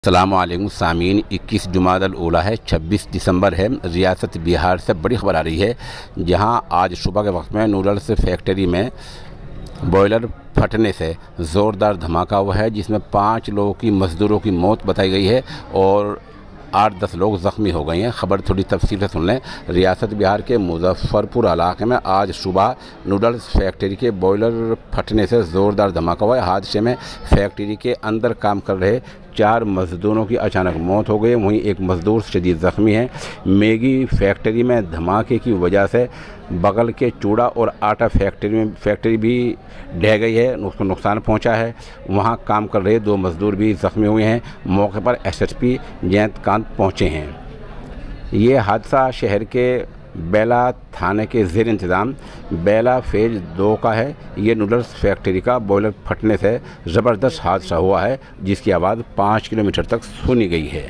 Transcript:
अस्सलामुअलैकुम सामीन। 21 जुमादल ऊला है, 26 दिसंबर है। रियासत बिहार से बड़ी खबर आ रही है, जहां आज सुबह के वक्त में नूडल्स फैक्ट्री में बॉयलर फटने से ज़ोरदार धमाका हुआ है, जिसमें 5 लोगों की मज़दूरों की मौत बताई गई है और 8-10 लोग ज़ख्मी हो गए हैं। ख़बर थोड़ी तफसील से सुन लें। रियासत बिहार के मुजफ्फरपुर इलाके में आज सुबह नूडल्स फैक्ट्री के बॉयलर फटने से ज़ोरदार धमाका हुआ है। हादसे में फैक्ट्री के अंदर काम कर रहे 4 मज़दूरों की अचानक मौत हो गई, वहीं एक मज़दूर शदीद ज़ख्मी है। मैगी फैक्ट्री में धमाके की वजह से बगल के चूड़ा और आटा फैक्ट्री भी ढह गई है, उसको नुकसान पहुंचा है। वहां काम कर रहे 2 मज़दूर भी ज़ख्मी हुए हैं। मौके पर एसएसपी जयंतकांत पहुंचे हैं। ये हादसा शहर के बेला थाने के ज़ेर इंतज़ाम बेला फेज़ 2 का है। ये नूडल्स फैक्ट्री का बॉयलर फटने से ज़बरदस्त हादसा हुआ है, जिसकी आवाज़ 5 किलोमीटर तक सुनी गई है।